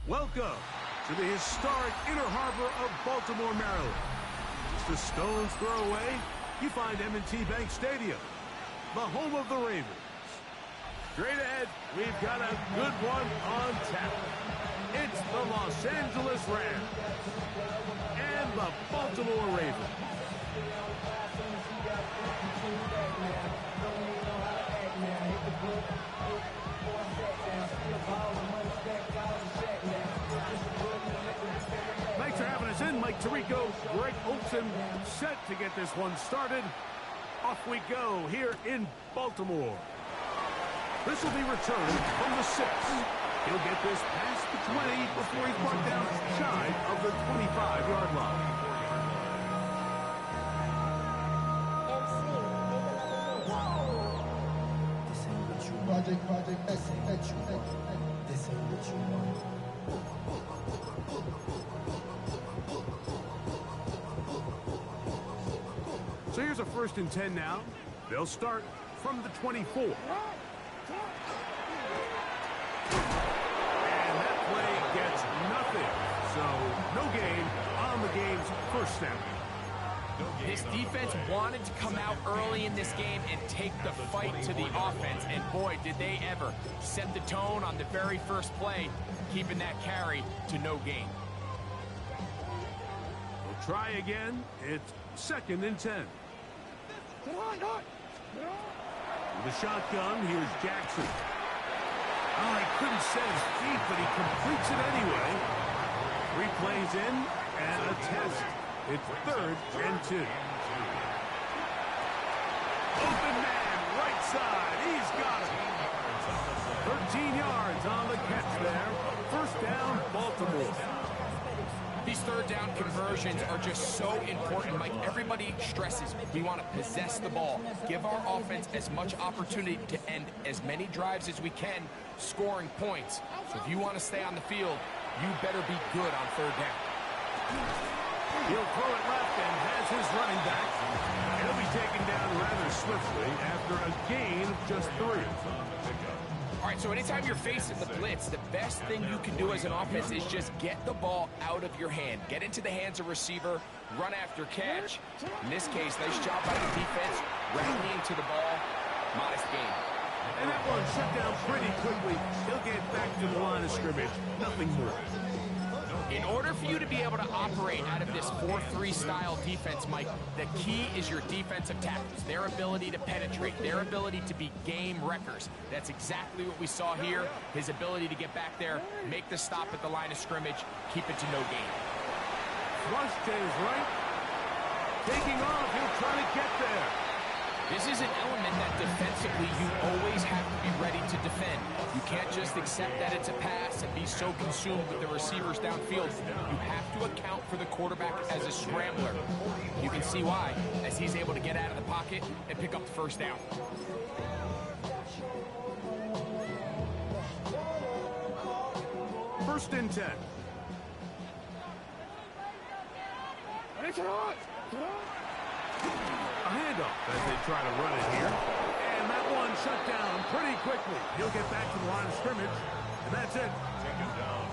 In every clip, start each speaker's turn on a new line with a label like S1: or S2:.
S1: Welcome to the historic Inner Harbor of Baltimore, Maryland. Just a stone's throw away, you find M&T Bank Stadium, the home of the Ravens. Straight ahead, we've got a good one on tap. It's the Los Angeles Rams and the Baltimore Ravens. Thanks for having us in. Mike Tirico, Greg Olsen, set to get this one started. Off we go here in Baltimore. This will be returned from the 6. He'll get this past the 20 before he's brought down shy of the 25-yard line.
S2: Project X, this ain't what you want.
S1: So here's a 1st and 10 now. They'll start from the 24. And that play gets nothing. So no gain on the game's first snap.
S3: This defense wanted to come out early in this game and take the fight to the offense, and boy, did they ever. Set the tone on the very first play, keeping that carry to no gain.
S1: We'll try again. It's 2nd and 10. With the shotgun, here's Jackson. Oh, he couldn't set his feet, but he completes it anyway. 3 plays in and a test. It's 3rd and 2. Open man, right side. He's got it. 13 yards on the catch there. 1st down, Baltimore.
S3: These 3rd down conversions are just so important. Like everybody stresses, we want to possess the ball, give our offense as much opportunity to end as many drives as we can, scoring points. So if you want to stay on the field, you better be good on 3rd down.
S1: He'll throw it left and has his running back. He'll be taken down rather swiftly after a gain of just 3.
S3: All right, so anytime you're facing the blitz, the best thing you can do as an offense is just get the ball out of your hand. Get into the hands of receiver, run after catch. In this case, nice job by the defense, rallying to the ball. Modest gain.
S1: And that one shut down pretty quickly. He'll get back to the line of scrimmage. Nothing more.
S3: In order for you to be able to operate out of this 4-3 style defense, Mike, the key is your defensive tackles, their ability to penetrate, their ability to be game wreckers. That's exactly what we saw here, his ability to get back there, make the stop at the line of scrimmage, keep it to no gain.
S1: Flush to his right. Taking off, he'll try to get there.
S3: This is an element that defensively you always have to be ready to defend. You can't just accept that it's a pass and be so consumed with the receivers downfield. You have to account for the quarterback as a scrambler. You can see why, as he's able to get out of the pocket and pick up the 1st down.
S1: First and 10. A handoff as they try to run it here. And that one shut down pretty quickly. He'll get back to the line of scrimmage, and that's it.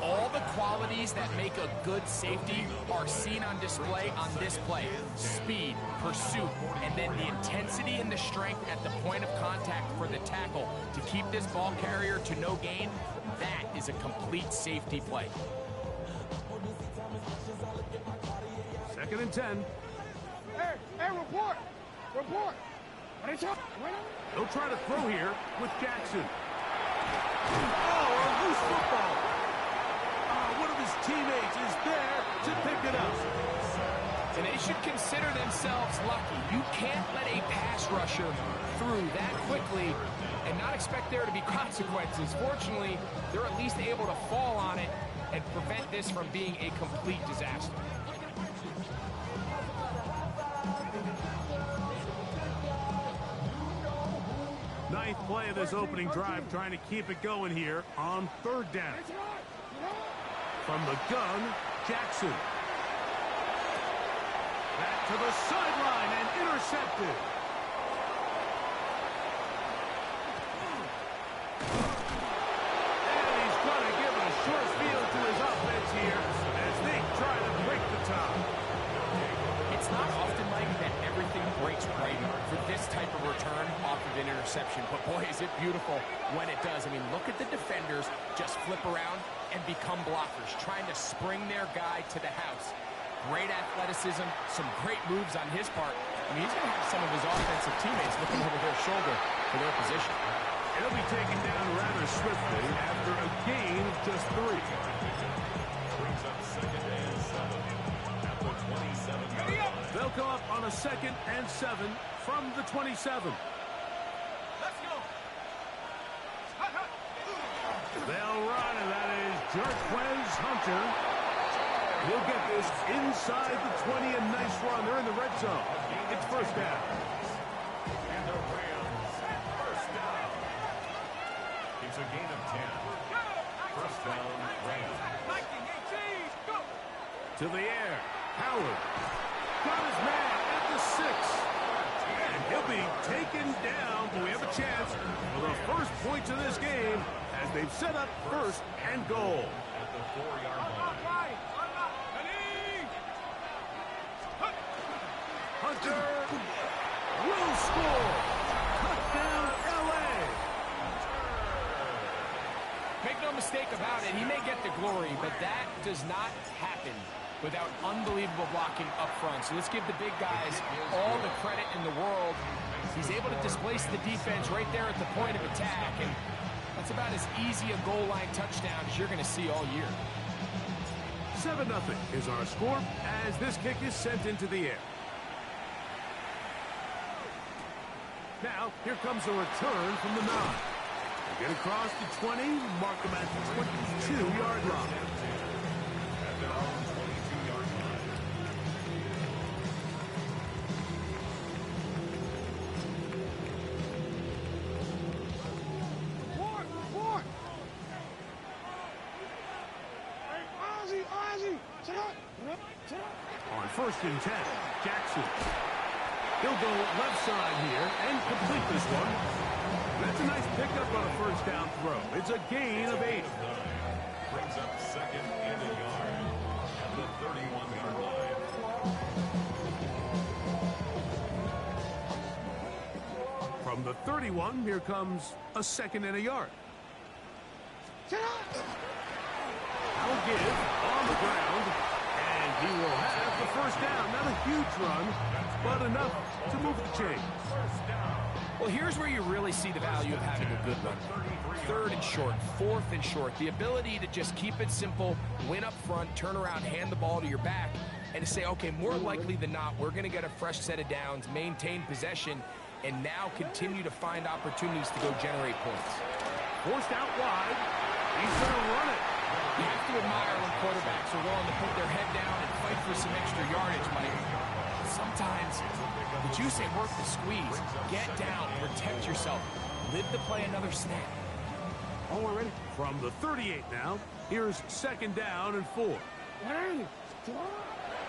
S3: All the qualities that make a good safety are seen on display on this play. Speed, pursuit, and then the intensity and the strength at the point of contact for the tackle to keep this ball carrier to no gain. That is a complete safety play.
S1: 2nd and 10.
S4: Hey, report!
S1: They'll try to throw here with Jackson. Oh, a loose football. One of his teammates is there to pick it up.
S3: And they should consider themselves lucky. You can't let a pass rusher through that quickly and not expect there to be consequences. Fortunately, they're at least able to fall on it and prevent this from being a complete disaster.
S1: Ninth play of this opening drive, trying to keep it going here on 3rd down. From the gun, Jackson. Back to the sideline and intercepted. And he's going to give it a short field to his
S3: motion, but boy, is it beautiful when it does. I mean, look at the defenders just flip around and become blockers, trying to spring their guy to the house. Great athleticism, some great moves on his part. I mean, he's going to have some of his offensive teammates looking over their shoulder for their position.
S1: He'll be taken down rather swiftly after a gain of just 3.
S5: Brings up 2nd and 7 at the 27-yard line.
S1: They'll come up on a 2nd and 7 from the 27.
S4: Let's go.
S1: They'll run, and that is Jarquez Hunter. He'll get this inside the 20, a nice run. They're in the red zone. It's first down.
S5: And the Rams, first down. It's a gain of 10. First down, Rams.
S4: 19, 18, go.
S1: To the air. Howard. Got his man at the 6. And he'll be taken down, but we have a chance for the first points of this game as they've set up first and goal.
S5: At the 4-yard line.
S1: Hunter will score. Touchdown, L.A.
S3: Make no mistake about it, he may get the glory, but that does not happen without unbelievable blocking up front. So let's give the big guys all the credit in the world. He's able to displace the defense right there at the point of attack, and that's about as easy a goal line touchdown as you're going to see all year.
S1: 7-0 is our score as this kick is sent into the air. Now, here comes a return from the 9. They get across the 20, mark them at the 22-yard line.
S5: At their own 22-yard line.
S4: Four. Hey, Ozzie. Sit up.
S1: On 1st and 10, Jackson. He'll go left side here and complete this one. That's a nice pickup on a first down throw. It's a gain of 8.
S5: Brings up 2nd and a yard at the 31-yard line.
S1: From the 31, here comes a 2nd and a yard. I'll give on the ground, and he will have the first down. Not a huge run, but enough to move the chains.
S3: Well, here's where you really see the value of having a good run. 3rd and short, 4th and short. The ability to just keep it simple, win up front, turn around, hand the ball to your back, and to say, okay, more likely than not, we're going to get a fresh set of downs, maintain possession, and now continue to find opportunities to go generate points.
S1: Forced out wide. He's going to run it.
S3: You have to admire when quarterbacks are willing to put their head down and fight for some extra yardage, Mike. Sometimes the juice ain't worth the squeeze. Get down, protect yourself, live to play another snap.
S1: Oh, we're ready. From the 38 now, here's 2nd down and 4.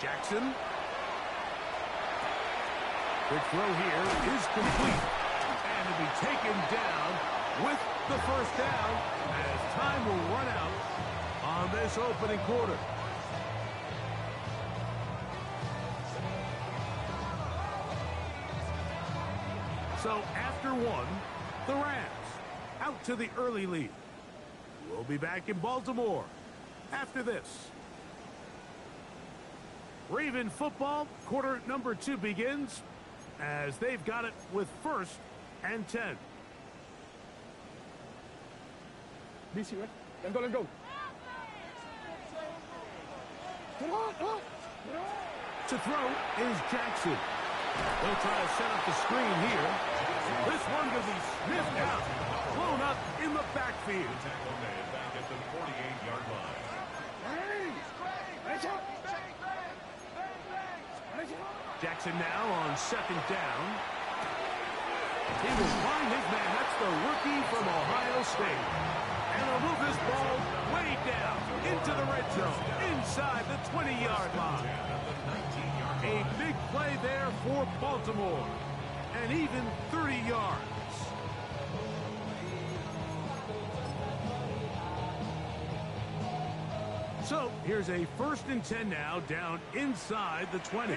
S1: Jackson. Quick throw here is complete. And it'll be taken down with the first down as time will run out on this opening quarter. So after one, the Rams out to the early lead. We'll be back in Baltimore after this. Raven football, quarter number 2 begins as they've got it with 1st and 10.
S4: BC, right? Let's go. Come on.
S1: To throw is Jackson. They'll try to set up the screen here. This one will be sniffed out, blown up in the backfield.
S5: Tackle made back at the 48-yard line.
S1: Jackson now on 2nd down. He will find his man. That's the rookie from Ohio State. And he'll move this ball way down into the red zone, inside the 20-yard line. A big play there for Baltimore. And even 30 yards. So here's a 1st and 10 now, down inside the 20.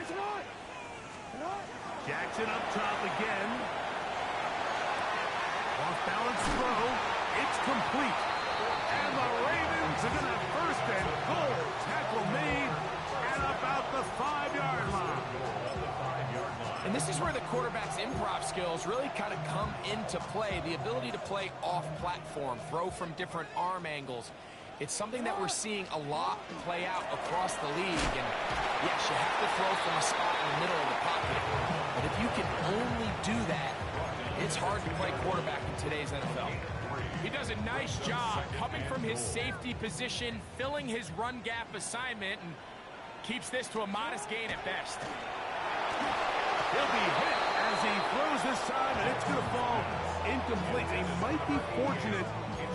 S1: Jackson up top again. Off-balance throw. It's complete. And the Ravens are going to have first and goal. Tackle made at about the 5-yard line.
S3: And this is where the quarterback's improv skills really kind of come into play. The ability to play off-platform, throw from different arm angles. It's something that we're seeing a lot play out across the league. And yes, you have to throw from a spot in the middle of the pocket. But if you can only do that, it's hard to play quarterback in today's NFL.
S6: He does a nice job coming from his safety position, filling his run gap assignment, and keeps this to a modest gain at best.
S1: He'll be hit as he throws this time, and it's going to fall incomplete. They might be fortunate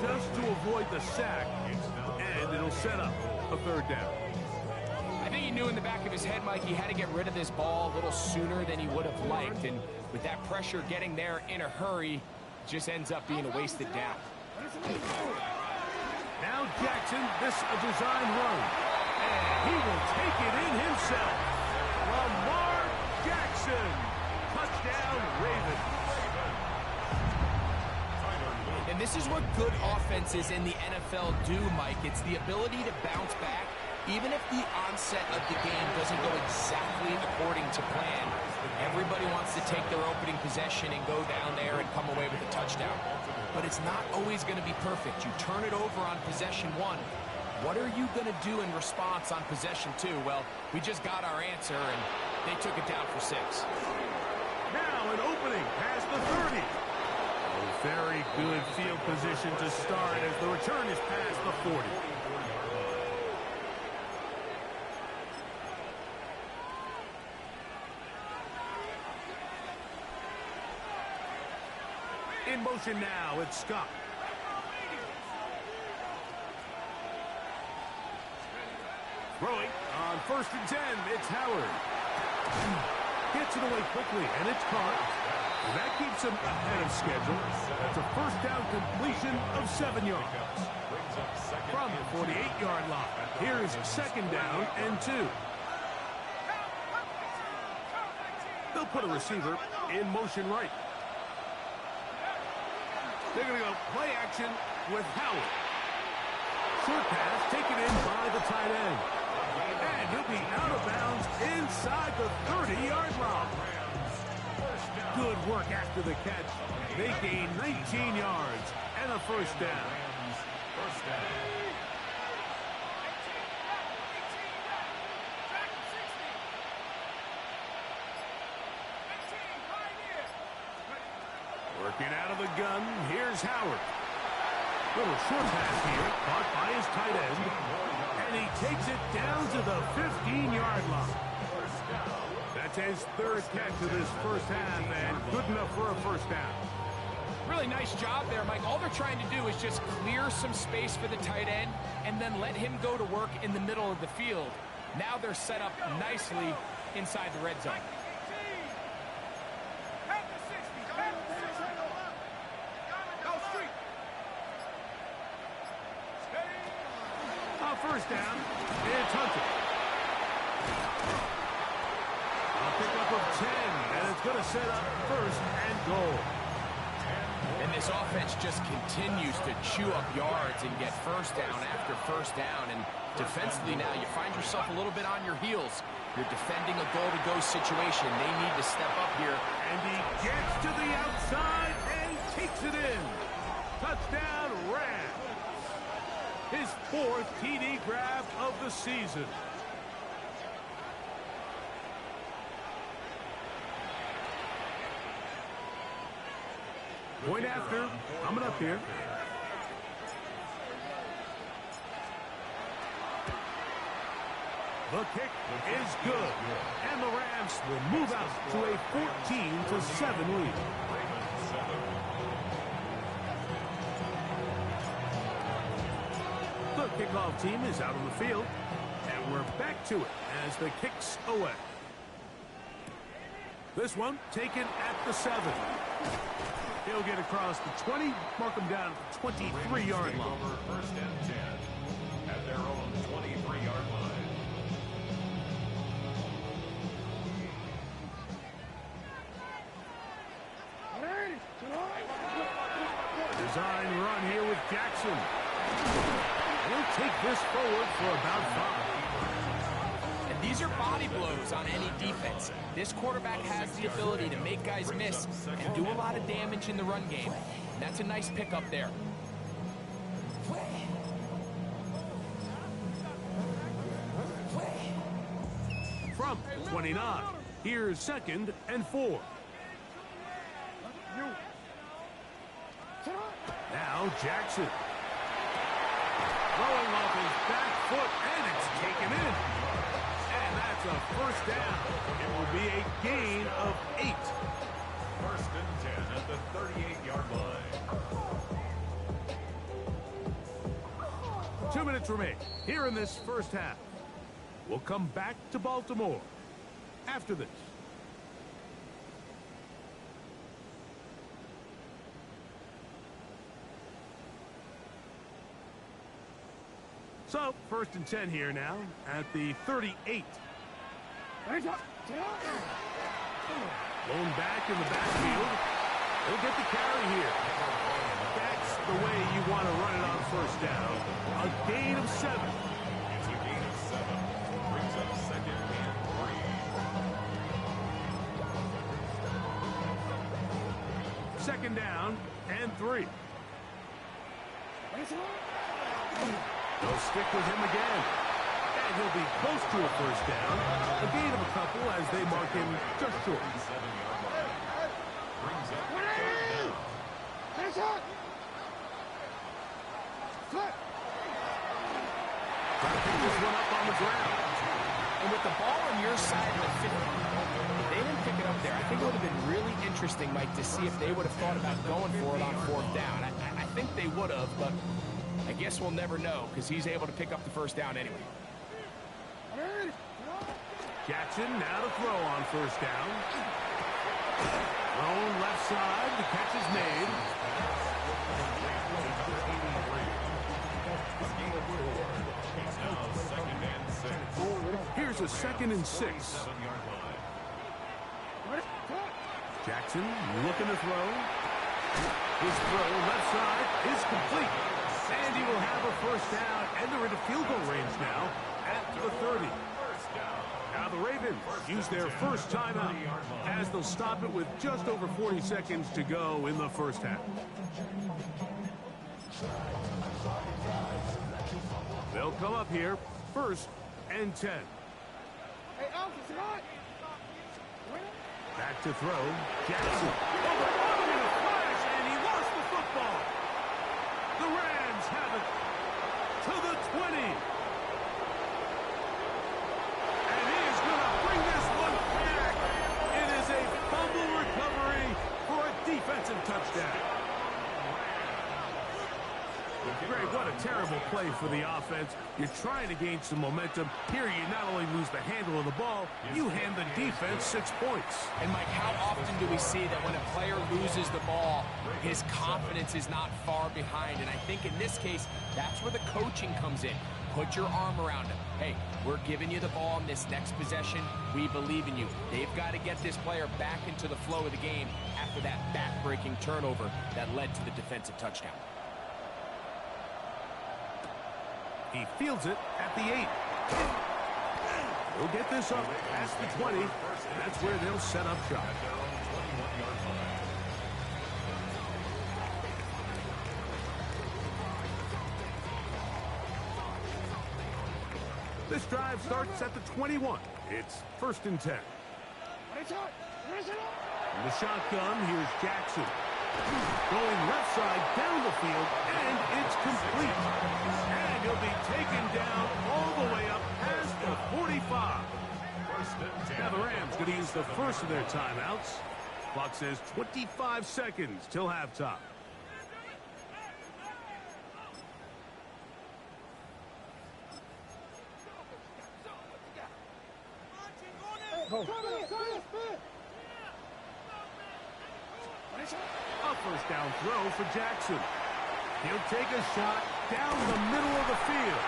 S1: just to avoid the sack, and it'll set up a third down.
S3: I think he knew in the back of his head, Mike, he had to get rid of this ball a little sooner than he would have liked. And with that pressure getting there in a hurry, just ends up being a wasted down.
S1: Now Jackson, this a design run. And he will take it in himself. Lamar Jackson. Touchdown, Ravens.
S3: And this is what good offenses in the NFL do, Mike. It's the ability to bounce back, even if the onset of the game doesn't go exactly according to plan. Everybody wants to take their opening possession and go down there and come away with a touchdown. But it's not always going to be perfect. You turn it over on possession 1. What are you going to do in response on possession 2? Well, we just got our answer, and they took it down for 6.
S1: Now an opening past the 30. A very good field position to start as the return is past the 40. In motion now, it's Scott. Throwing on 1st and 10, it's Howard. Gets it away quickly, and it's caught. That keeps him ahead of schedule. That's a first down completion of 7 yards. From the 48-yard line, here's 2nd down and 2. They'll put a receiver in motion right. They're going to go play action with Howard. Short pass taken in by the tight end. And he'll be out of bounds inside the 30-yard line. Good work after the catch. They gain 19 yards and a first down. Working out of the gun, here's Howard. Little short pass here, caught by his tight end. And he takes it down to the 15-yard line. That's his 3rd catch of this first half, and good enough for a first down.
S6: Really nice job there, Mike. All they're trying to do is just clear some space for the tight end and then let him go to work in the middle of the field. Now they're set up nicely inside the red zone.
S1: First down, it's Hunter. A pickup of 10, and it's going to set up 1st and goal.
S3: And this offense just continues to chew up yards and get first down after first down. And defensively now, you find yourself a little bit on your heels. You're defending a goal-to-go situation. They need to step up here.
S1: And he gets to the outside and takes it in. Touchdown, Rams. His 4th TD grab of the season. Point after, coming up here. The kick is good. And the Rams will move out to a 14-7 lead. The kickoff team is out on the field, and we're back to it as the kick's away. This one taken at the 7. He'll get across the 20, mark him down at the 23-yard line.
S5: First and 10 at their own 23-yard line.
S1: Jackson. He'll take this forward for about 5.
S3: And these are body blows on any defense. This quarterback has the ability to make guys miss and do a lot of damage in the run game. And that's a nice pickup there.
S1: From 29, here's 2nd and 4. Now Jackson. Throwing off his back foot, and it's taken in. And that's a first down. It will be a gain of 8.
S5: 1st and 10 at the 38-yard line.
S1: 2 minutes remain here in this first half. We'll come back to Baltimore after this. So, 1st and 10 here now at the 38. Blown back in the backfield. He'll get the carry here. That's the way you want to run it on 1st down. A gain of 7.
S5: It's a gain of 7. Brings up 2nd and
S1: 3. 2nd down and 3. They'll stick with him again. And he'll be close to a 1st down. A gain of a couple as they mark him just short.
S5: 7-yard line. Brings up 3rd down.
S1: Trying to pick this one up on the ground.
S3: And with the ball on your side of the 50, if they didn't pick it up there, I think it would have been really interesting, Mike, to see if they would have thought about going for it on 4th down. I think they would have, but I guess we'll never know because he's able to pick up the 1st down anyway.
S1: Jackson now to throw on 1st down. Thrown left side. The catch is made. Here's a 2nd and 6.
S5: 7-yard line.
S1: Jackson looking to throw. His throw left side is complete. And he will have a 1st down, and they're into field goal range now at the 30. Now the Ravens use their first timeout as they'll stop it with just over 40 seconds to go in the first half. They'll come up here, 1st and 10. Back to throw. Jackson. Overrun in a flash, and he lost the football. The Rams have it to the 20. And he is going to bring this one back. It is a fumble recovery for a defensive touchdown. Greg, what a terrible play for the offense. You're trying to gain some momentum. Here you not only lose the handle of the ball, you hand the defense 6 points.
S3: And, Mike, how often do we see that when a player loses the ball, his confidence is not far behind? And I think in this case, that's where the coaching comes in. Put your arm around him. Hey, we're giving you the ball in this next possession. We believe in you. They've got to get this player back into the flow of the game after that back-breaking turnover that led to the defensive touchdown.
S1: He fields it at the 8. He'll get this up past the 20. That's where they'll set up shop. This drive starts at the 21. It's 1st and 10. In the shotgun, here's Jackson. Going left side down the field, and it's complete. And he'll be taken down all the way up past the 45. Now the Rams going to use the first of their timeouts. Clock says 25 seconds till halftime. A 1st down throw for Jackson. He'll take a shot down the middle of the field.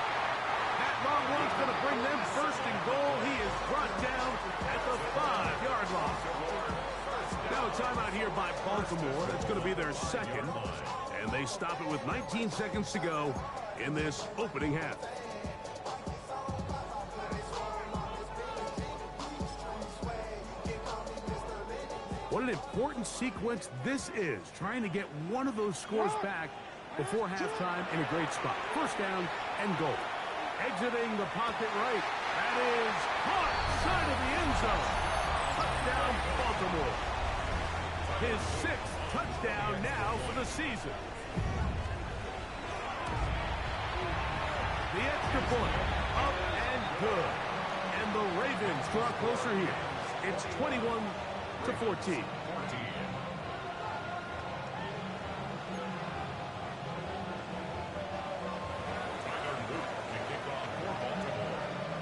S1: That long one's going to bring them 1st and goal. He is brought down at the 5-yard line. Now a timeout here by Baltimore. That's going to be their 2nd. And they stop it with 19 seconds to go in this opening half. What an important sequence this is, trying to get one of those scores back before halftime in a great spot. First down and goal. Exiting the pocket right. That is caught side of the end zone. Touchdown, Baltimore. His 6th touchdown now for the season. The extra point, up and good. And the Ravens draw closer here. It's 21-14.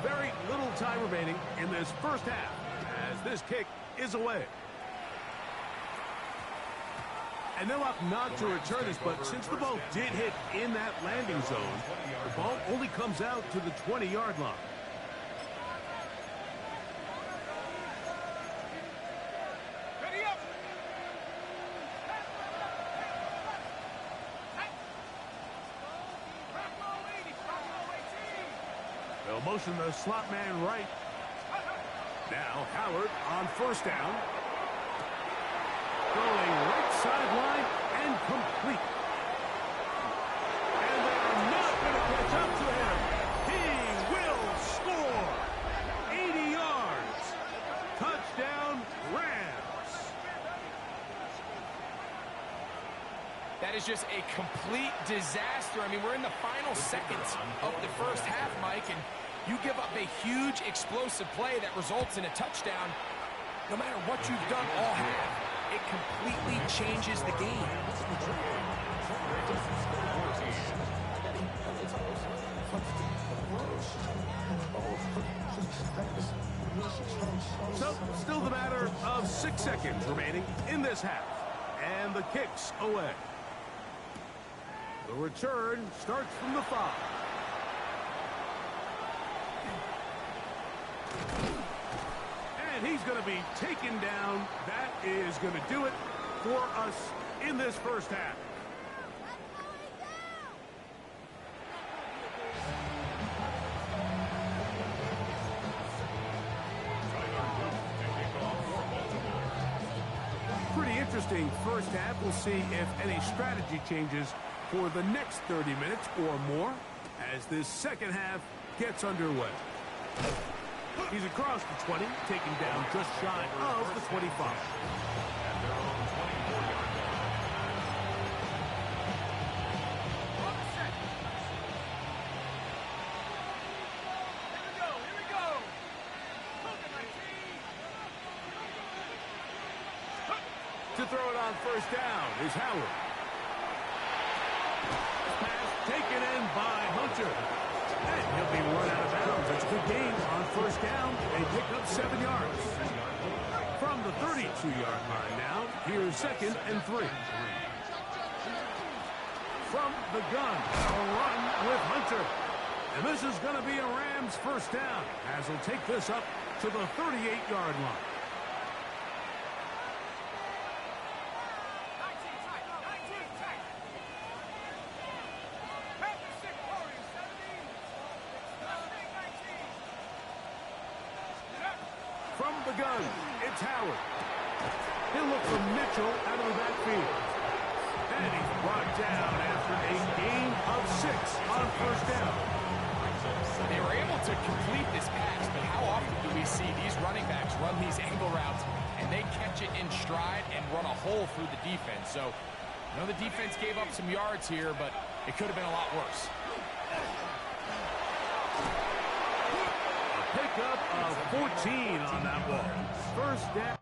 S1: Very little time remaining in this first half as this kick is away. And they'll opt not to return this, but since the ball did hit in that landing zone, the ball only comes out to the 20-yard line.
S4: Ready up.
S1: They'll motion the slot man right. Now Howard on first down. Going right sideline and complete. And they are not going to catch up to him. He will score. 80 yards. Touchdown, Rams.
S6: That is just a complete disaster. I mean, we're in the final seconds of the first half, Mike, and you give up a huge explosive play that results in a touchdown. No matter what you've done all half, it completely changes the game.
S1: So, still the matter of 6 seconds remaining in this half. And the kick's away. The return starts from the 5. And he's going to be taken down. That is going to do it for us in this first half. Pretty interesting first half. We'll see if any strategy changes for the next 30 minutes or more as this second half gets underway. He's across the 20, taken down just shy of the 25.
S5: At their own 24-yard line.
S4: Here we go.
S1: To throw it on first down is Howard. Pass taken in by Hunter. And he'll be run out of bounds. It's a good gain on first down. They pick up 7 yards. From the 32-yard line now, here's 2nd and 3. From the gun, a run with Hunter. And this is going to be a Rams first down as he'll take this up to the 38-yard line. From the gun, it's Howard. He'll look for Mitchell out of the backfield. And he's brought down after a gain of 6 on first down.
S6: They were able to complete this pass, but how often do we see these running backs run these angle routes and they catch it in stride and run a hole through the defense? So, I know the defense gave up some yards here, but it could have been a lot worse.
S1: Pickup of 14 on that ball. First down.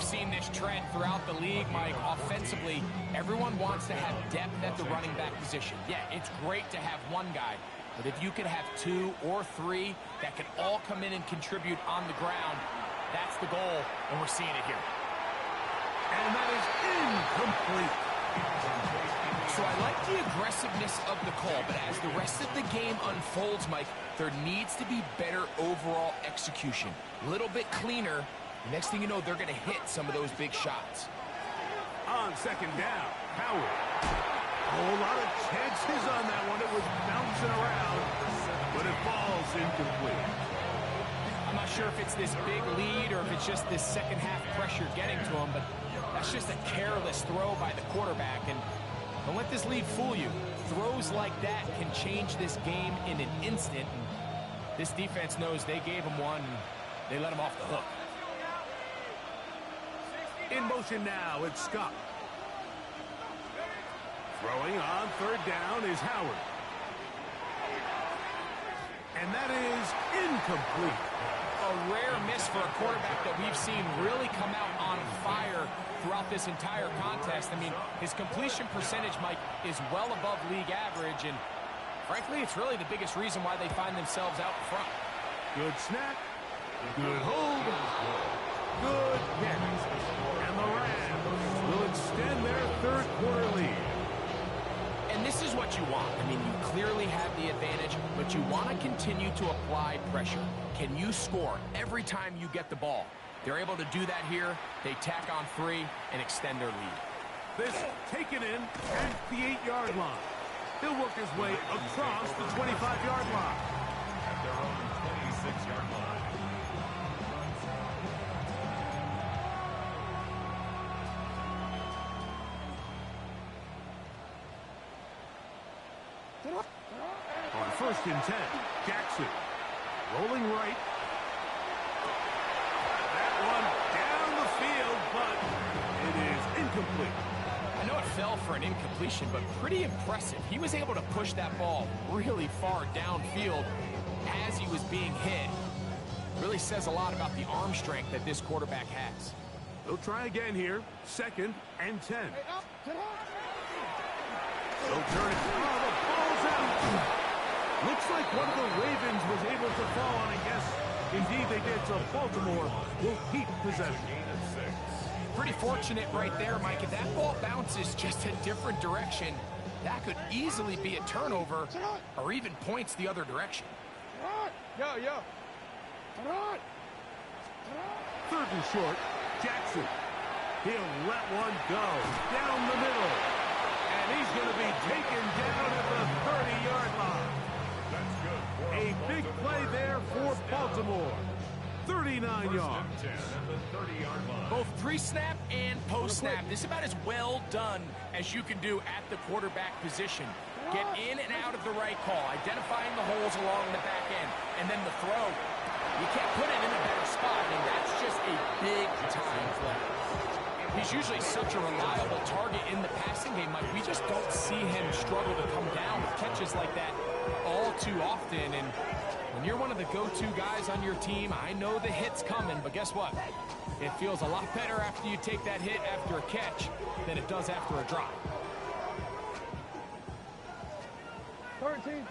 S6: We've seen this trend throughout the league, Mike. Offensively, everyone wants to have depth at the running back position. Yeah, it's great to have one guy, but if you could have 2 or 3 that can all come in and contribute on the ground, that's the goal, and we're seeing it here.
S1: And that is incomplete.
S6: So I like the aggressiveness of the call, but as the rest of the game unfolds, Mike, there needs to be better overall execution. A little bit cleaner. The next thing you know, they're going to hit some of those big shots.
S1: On second down, Howard. A whole lot of chances on that one. It was bouncing around, but it falls incomplete.
S6: I'm not sure if it's this big lead or if it's just this second half pressure getting to him, but that's just a careless throw by the quarterback. And don't let this lead fool you. Throws like that can change this game in an instant. And this defense knows they gave him one. They let him off the hook.
S1: In motion now, it's Scott. Throwing on third down is Howard. And that is incomplete.
S6: A rare miss for a quarterback that we've seen really come out on fire throughout this entire contest. I mean, his completion percentage, Mike, is well above league average, and frankly, it's really the biggest reason why they find themselves out in front.
S1: Good snap, good hold, good catch. And the Rams will extend their third quarter lead.
S6: And this is what you want. I mean, you clearly have the advantage, but you want to continue to apply pressure. Can you score every time you get the ball? They're able to do that here. They tack on 3 and extend their lead.
S1: This taken in at the 8-yard line. He'll work his way across the 25-yard line.
S5: At their own 26-yard line.
S1: On first and 10, Jackson rolling right. That one down the field, but it is incomplete.
S6: I know it fell for an incompletion, but pretty impressive. He was able to push that ball really far downfield as he was being hit. Really says a lot about the arm strength that this quarterback has.
S1: They'll try again here. Second and 10. They'll turn it. Oh, the ball's out. Looks like one of the Ravens was able to fall on it. Yes, indeed they did. So Baltimore will keep possession.
S6: Pretty fortunate right there, Mike. If that ball bounces just a different direction, that could easily be a turnover or even points the other direction.
S1: Third and short, Jackson. He'll let one go down the middle. And he's going to be taken down at the 30-yard line. A big play there for Baltimore. 39 yards.
S6: Both pre-snap and post-snap. This is about as well done as you can do at the quarterback position. Get in and out of the right call, identifying the holes along the back end, and then the throw. You can't put it in a better spot. I mean, that's just a big-time play. He's usually such a reliable target in the passing game, Mike. We just don't see him struggle to come down with catches like that all too often. And when you're one of the go-to guys on your team, I know the hit's coming, but guess what? It feels a lot better after you take that hit after a catch than it does after a drop.
S2: 13.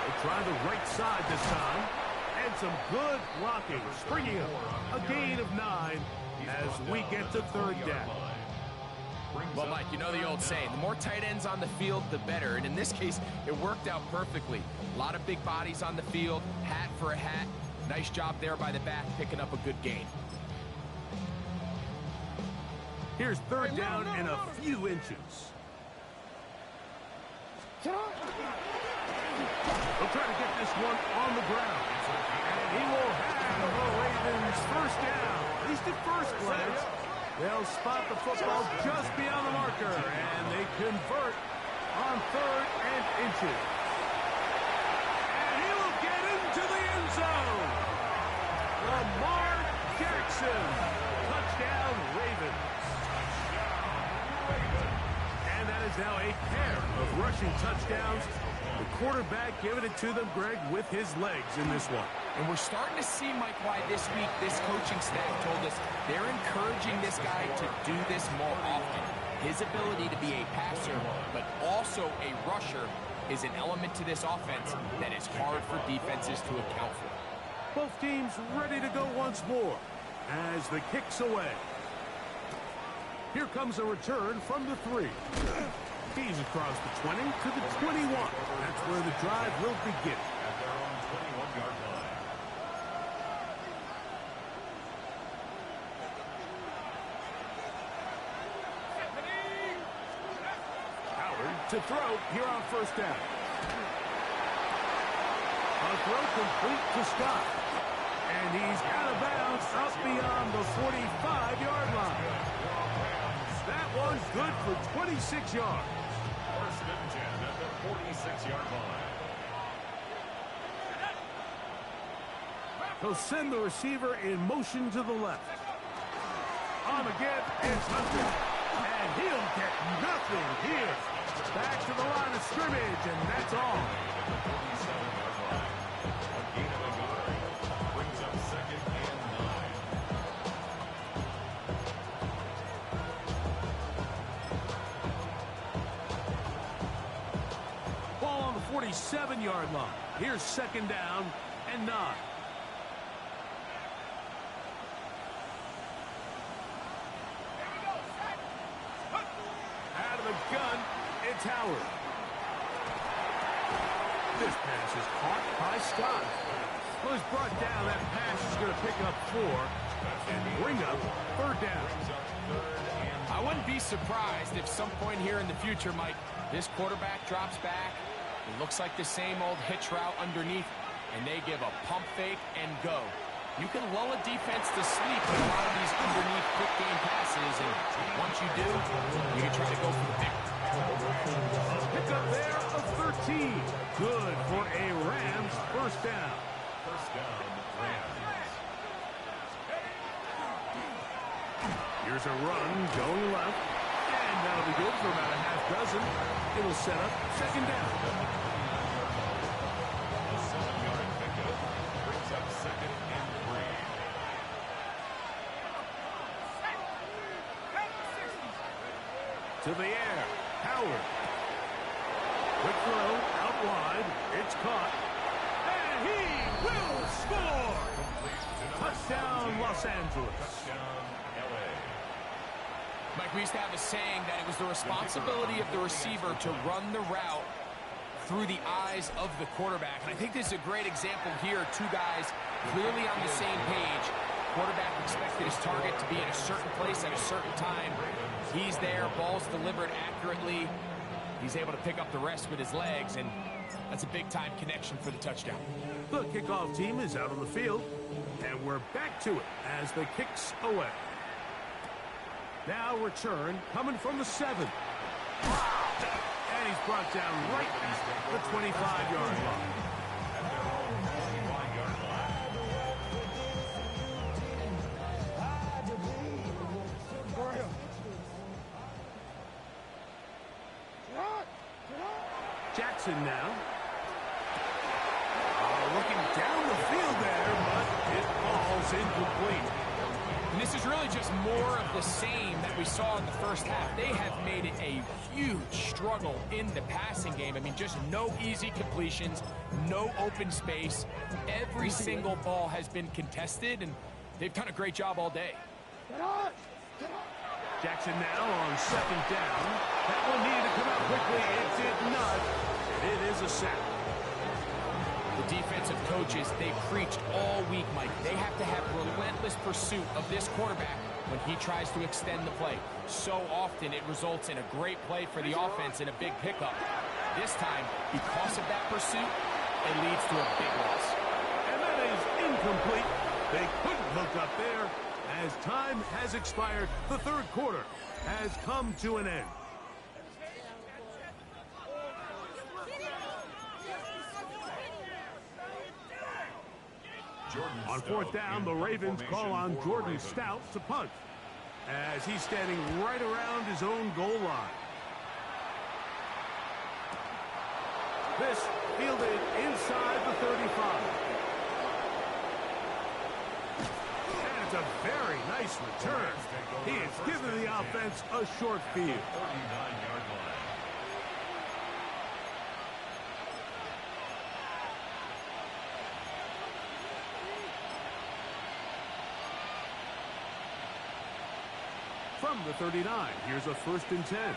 S1: They'll try the right side this time. And some good blocking. Springing up a gain of 9 as we get to third down.
S6: Well, Mike, you know the old saying, the more tight ends on the field, the better. And in this case, it worked out perfectly. A lot of big bodies on the field, hat for a hat. Nice job there by the back, picking up a good gain.
S1: Here's third down and a few inches. They'll try to get this one on the ground. And he will have the Ravens first down. At least at first glance. They'll spot the football just beyond the marker. And they convert on third and inches. And he will get into the end zone. Lamar Jackson. Touchdown, Ravens. And that is now a pair of rushing touchdowns. The quarterback giving it to them, Greg, with his legs in this one.
S6: And we're starting to see, Mike, why this week this coaching staff told us they're encouraging this guy to do this more often. His ability to be a passer, but also a rusher, is an element to this offense that is hard for defenses to account for.
S1: Both teams ready to go once more as the kick's away. Here comes a return from the 3. He's across the 20 to the 21. That's where the drive will begin.
S5: At their own 21-yard line.
S1: Howard to throw here on first down. A throw complete to Scott. And he's out of bounds up beyond the 45-yard line. That one's good for 26 yards.
S5: First and 10 at the 46-yard line.
S1: He'll send the receiver in motion to the left. On again, it's Hunter. And he'll get nothing here. Back to the line of scrimmage, and that's all.
S5: 47-yard line. A gain of a yard. Brings up second and 9.
S1: Ball on the 47-yard line. Here's second down and 9. Out of the gun, it's Howard. This pass is caught by Scott. Was brought down. That pass is going to pick up 4 and bring up third down.
S6: I wouldn't be surprised if some point here in the future, Mike, this quarterback drops back. It looks like the same old hitch route underneath, and they give a pump fake and go. You can lull a defense to sleep with a lot of these underneath quick game passes, and once you do, you can try to go for the big one.
S1: Pick up there of 13. Good for a Rams first down.
S5: First down, Rams.
S1: Here's a run going left. And that'll be good for about a half dozen. It'll set up second down.
S5: A 7-yard pickup brings up second and 3.
S1: To the air. Howard. Quick throw out wide. It's caught. And he will score. Touchdown, Los Angeles.
S5: Touchdown, L.A.
S6: Mike, we used to have a saying that it was the responsibility of the receiver to run the route through the eyes of the quarterback. And I think this is a great example here. Two guys clearly on the same page. Quarterback expected his target to be in a certain place at a certain time. He's there, ball's delivered accurately. He's able to pick up the rest with his legs, and that's a big-time connection for the touchdown.
S1: The kickoff team is out on the field, and we're back to it as the kick's away. Now return coming from the 7. And he's brought down right at the 25-yard line.
S5: At their own 21-yard line.
S1: Jackson now. Looking down the field there, but it falls incomplete.
S6: And this is really just more of the same that we saw in the first half. They have made it a huge struggle in the passing game. I mean, just no easy completions, no open space. Every single ball has been contested, and they've done a great job all day.
S1: Jackson now on second down. That one needed to come out quickly. It did not. It is a sack.
S6: The defensive coaches, they preached all week, Mike. They have to have relentless pursuit of this quarterback when he tries to extend the play. So often it results in a great play for the offense and a big pickup. This time, because of that pursuit, it leads to a big loss.
S1: And that is incomplete. They couldn't hook up there. As time has expired, the third quarter has come to an end. On fourth down, the Ravens call on Jordan Stout to punt as he's standing right around his own goal line. This fielded inside the 35. And it's a very nice return. He has given the offense a short field.
S5: 39-yard line.
S1: From the 39, here's a 1st and 10.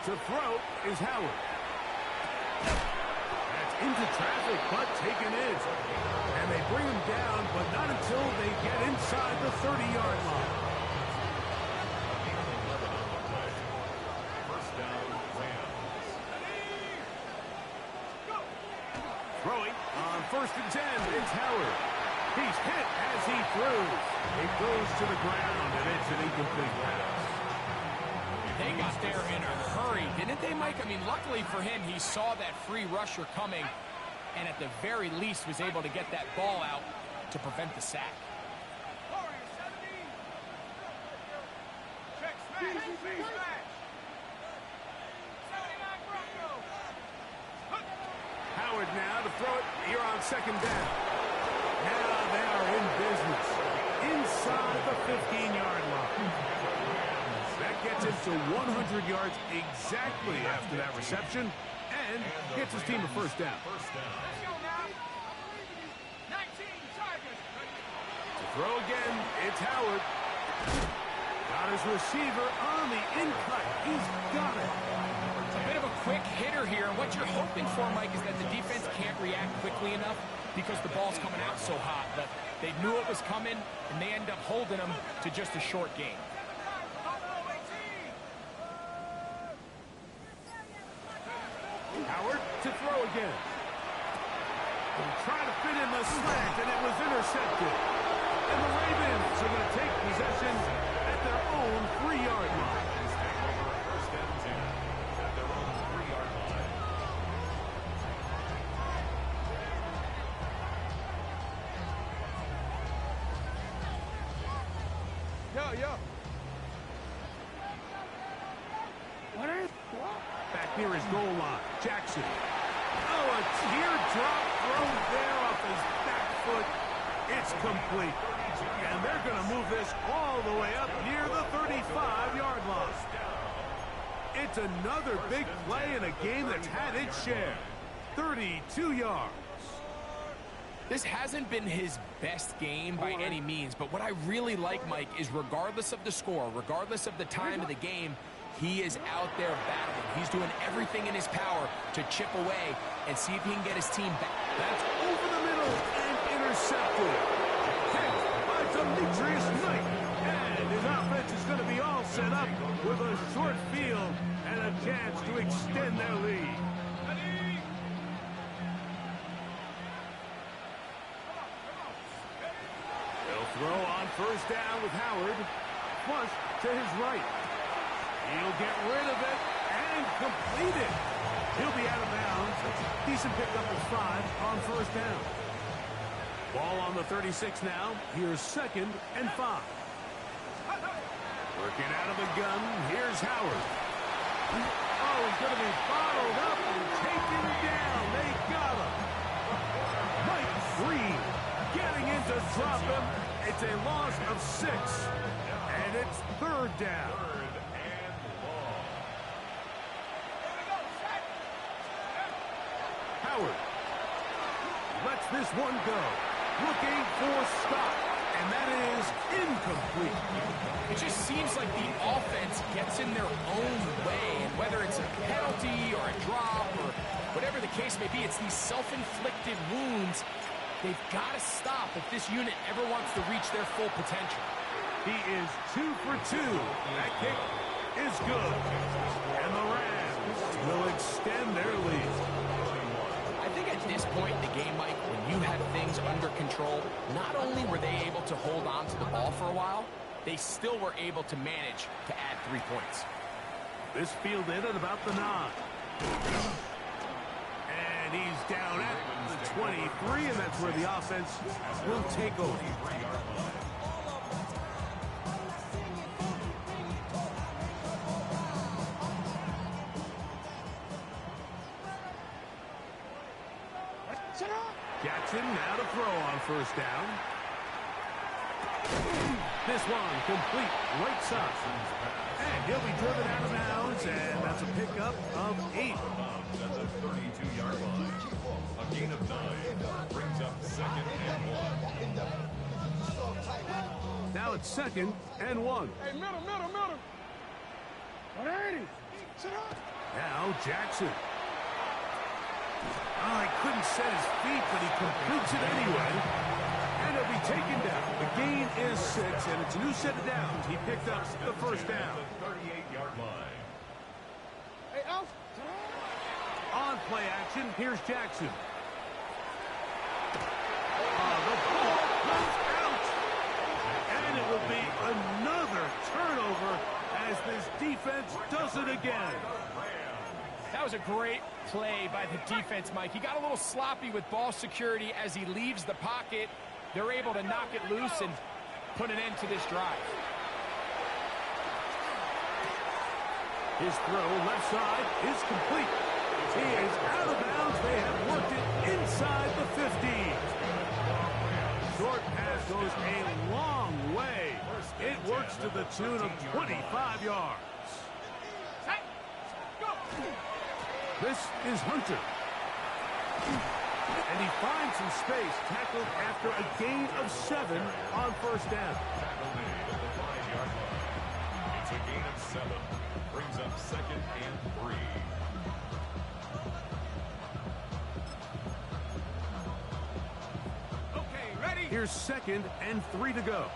S1: To throw is Howard. That's into traffic, but taken in. And they bring him down, but not until they get inside the 30-yard line.
S5: First down, Rams.
S1: Throwing on 1st and 10, it's Howard. He's hit as he throws. It goes to the ground, and it's an incomplete pass.
S6: They got there in a hurry, didn't they, Mike? I mean, luckily for him, he saw that free rusher coming, and at the very least was able to get that ball out to prevent the sack.
S1: Howard now to throw it here on 2nd down. Now they are in business inside the 15-yard line. That gets him to 100 yards exactly after that reception and gets his team a 1st down. To throw again, it's Howard. Got his receiver on the in-cut. He's got it.
S6: A bit of a quick hitter here, and what you're hoping for, Mike, is that the defense can't react quickly enough because the ball's coming out so hot. But they knew it was coming, and they end up holding them to just a short gain.
S1: Howard to throw again. Trying to fit in the slant, and it was intercepted. And the Ravens are going to take possession at their own 3-yard line.
S5: First and 10 at their own 3-yard line.
S2: Yo.
S1: Back near his goal line, Jackson. Oh, a teardrop throw there off his back foot. It's complete. And they're going to move this all the way up near the 35-yard line. It's another big play in a game that's had its share. 32 yards.
S6: This hasn't been his best game by any means, but what I really like, Mike, is regardless of the score, regardless of the time of the game, he is out there battling. He's doing everything in his power to chip away and see if he can get his team back.
S1: That's over the middle and intercepted. Picked by Demetrius Knight. And his offense is going to be all set up with a short field and a chance to extend their lead. They'll throw on 1st down with Howard. Flush to his right. He'll get rid of it and complete it. He'll be out of bounds. Decent pickup of 5 on 1st down. Ball on the 36 now. Here's 2nd and 5. Working out of the gun. Here's Howard. Oh, he's going to be bottled up and taken down. They got him. Mike Green getting in to drop him. It's a loss of 6. And it's 3rd down. Howard lets this one go. Looking for stop. And that is incomplete.
S6: It just seems like the offense gets in their own way, and whether it's a penalty or a drop or whatever the case may be, it's these self-inflicted wounds. They've got to stop if this unit ever wants to reach their full potential.
S1: He is 2 for 2. That kick is good. And the Rams will extend their lead.
S6: I think at this point in the game, Mike, when you have things under control, not only were they able to hold on to the ball for a while, they still were able to manage to add 3 points.
S1: This fielded at about the 9. And he's down at the 23, and that's where the offense will take over. Jackson now to throw on first down. This one complete right side. And he'll be driven out of bounds, and that's a pickup of 8.
S5: At the 32-yard line. A gain of 9 brings up 2nd and 1.
S1: Now it's 2nd and 1.
S2: Hey, middle. 180.
S1: Now Jackson. Oh, he couldn't set his feet, but he completes it anyway. And he'll be taken down. The gain is 6, and it's a new set of downs. He picked up the first down.
S5: The 38-yard line.
S2: Hey, out.
S1: On play action, here's Jackson. The ball comes out. And it will be another turnover as this defense does it again.
S6: That was a great play by the defense, Mike. He got a little sloppy with ball security as he leaves the pocket. They're able to knock it loose and put an end to this drive.
S1: His throw left side is complete. He is out of bounds. They have worked it inside the 50. Short pass goes a long way. It works to the tune of 25 yards. This is Hunter. And he finds some space, tackled after a gain of 7 on first down.
S5: Tackled in at the 5-yard line. It's a gain of 7. Brings up 2nd and 3.
S4: Okay, ready?
S1: Here's 2nd and 3 to go.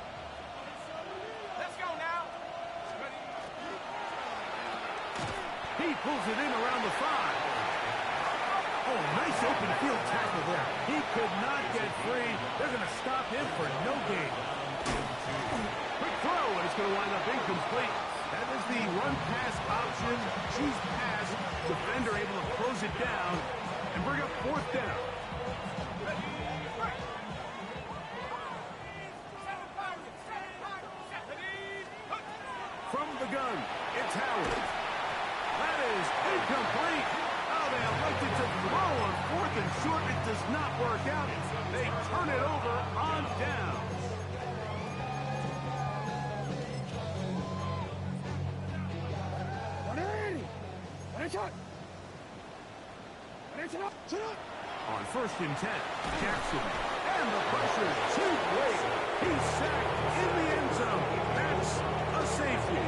S4: Let's go now. Ready?
S1: He pulls it in around the 5. Oh, nice open field tackle there. He could not get free. They're going to stop him for no gain. Quick throw, and it's going to wind up incomplete. That is the run-pass option. Choose pass. Defender able to close it down and bring up 4th down. From the gun, it's Howard. That is incomplete. Oh, they elected to throw on 4th and short. It does not work out. They turn it over on down. On 1st and 10, Jackson. And the pressure too great. He's sacked in the end zone. That's a safety.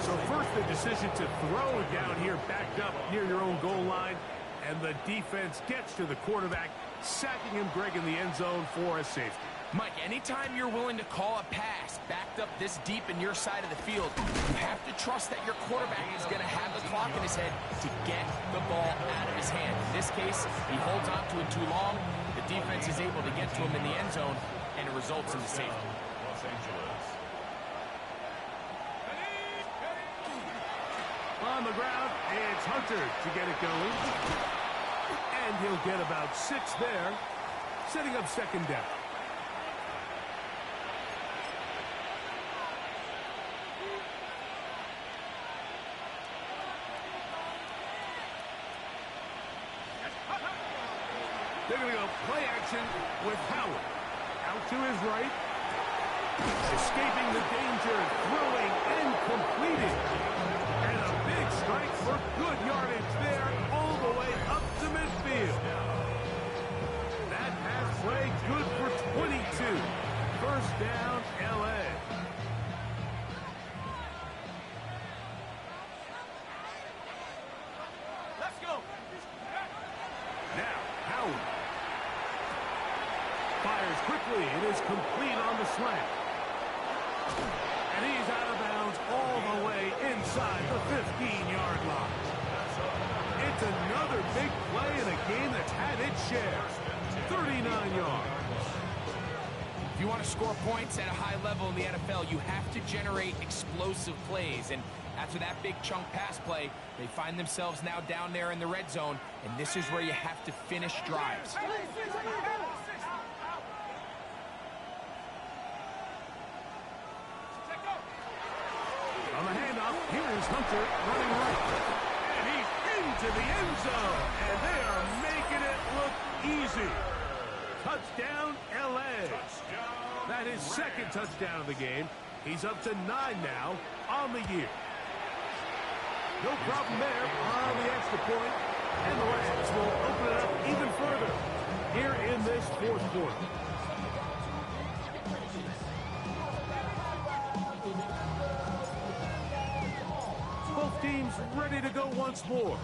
S1: So first the decision to throw down here backed up near your own goal line. And the defense gets to the quarterback, sacking him, Greg, in the end zone for a safety.
S3: Mike, anytime you're willing to call a pass backed up this deep in your side of the field, you have to trust that your quarterback is going to have the clock in his head to get the ball out of his hand. In this case, he holds on to it too long. The defense is able to get to him in the end zone, and it results in the safety.
S5: Los Angeles.
S1: On the ground, it's Hunter to get it going. And he'll get about 6 there, setting up 2nd down. They're going to go play action with Howard. Out to his right. Escaping the danger, throwing and completing. And a big strike for good yardage there all the way up to midfield. That pass play good for 22. First down, L.A.
S4: Let's go.
S1: Now, Howard. Fires quickly. It is complete on the slant. And he's out of bounds all the way inside the 15-yard line. It's another big play in a game that's had its share. 39 yards.
S6: If you want to score points at a high level in the NFL, you have to generate explosive plays. And after that big chunk pass play, they find themselves now down there in the red zone. And this is where you have to finish drives.
S1: On the handoff, here is Hunter running right. And he's into the end zone. And they are making it look easy. Touchdown, L.A. That is second touchdown of the game. He's up to 9 now on the year. No problem there on the extra point. And the Rams will open it up even further here in this fourth quarter. Both teams ready to go once more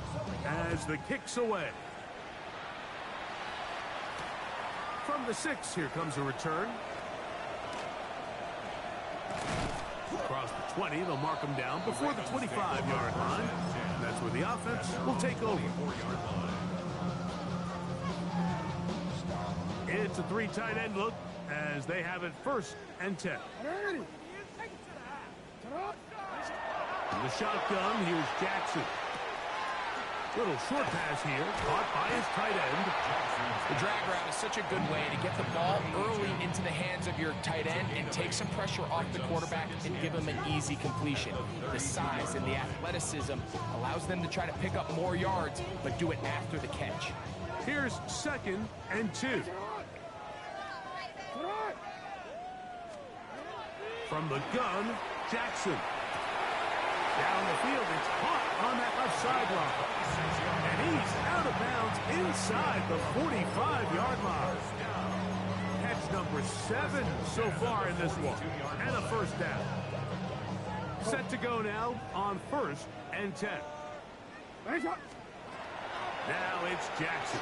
S1: as the kick's away. From the 6, here comes a return. Across the 20, they'll mark him down before the 25-yard line. And that's where the offense will take over. It's a 3 tight end look as they have it 1st and 10. In the shotgun, here's Jackson. Little short pass here, caught by his tight end.
S6: The drag route is such a good way to get the ball early into the hands of your tight end and take some pressure off the quarterback and give him an easy completion. The size and the athleticism allows them to try to pick up more yards, but do it after the catch.
S1: Here's 2nd and 2. From the gun, Jackson. Down the field, it's caught on that left sideline. And he's out of bounds inside the 45-yard line. Catch number 7 so far in this one. And a 1st down. Set to go now on 1st and 10. Now it's Jackson.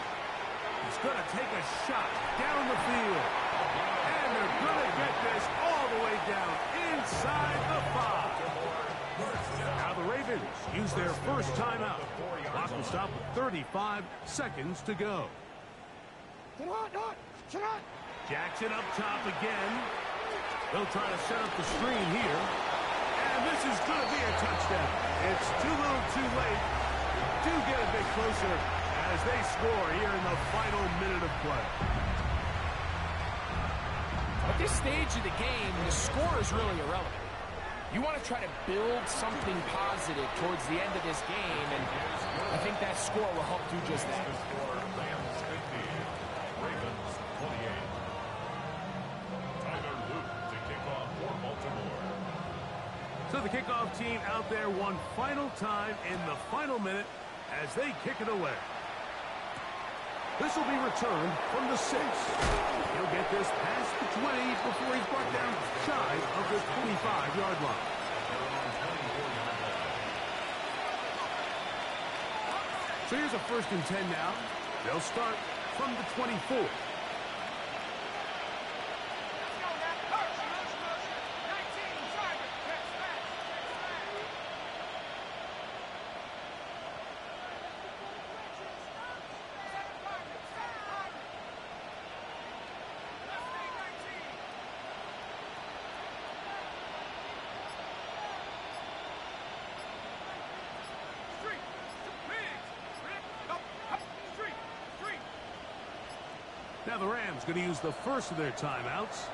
S1: He's going to take a shot down the field. And they're going to get this all the way down inside the 5. Now the Ravens use their first timeout. Clock will stop with 35 seconds to go. Jackson up top again. They'll try to set up the screen here. And this is going to be a touchdown. It's too little too late. Do get a bit closer as they score here in the final minute of play.
S6: At this stage of the game, the score is really irrelevant. You want to try to build something positive towards the end of this game, and I think that score will help do just that.
S5: Rams 50, Ravens 28. Tyler Luke to kick off for Baltimore.
S1: So the kickoff team out there one final time in the final minute as they kick it away. This will be returned from the 6. He'll get this past the 20 before he's brought down shy of the 25-yard line. So here's a 1st and 10 now. They'll start from the 24. Now the Rams going to use the first of their timeouts,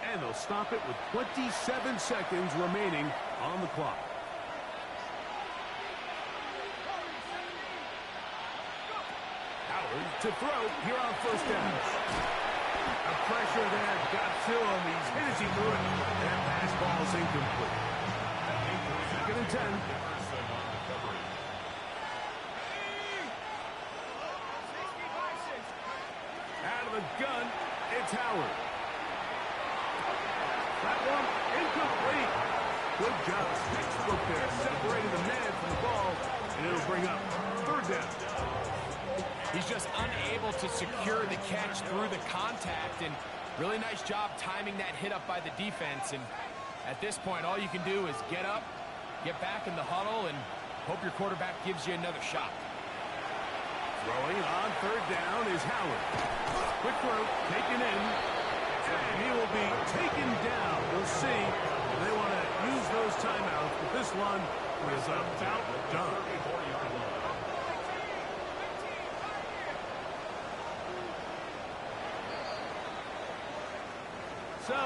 S1: and they'll stop it with 27 seconds remaining on the clock. Howard to throw here on 1st down. The pressure there got to him. He's hit as he threw it, and pass ball's incomplete. 2nd and 10. The gun, it's Howard. That one incomplete. Good job. Textbook there, separating the man from the ball, and it'll bring up 3rd down.
S6: He's just unable to secure the catch through the contact, and really nice job timing that hit up by the defense. And at this point, all you can do is get up, get back in the huddle, and hope your quarterback gives you another shot.
S1: Throwing on 3rd down is Howard. Quick throw, taken in, and he will be taken down. We'll see if they want to use those timeouts, but this one is about done. So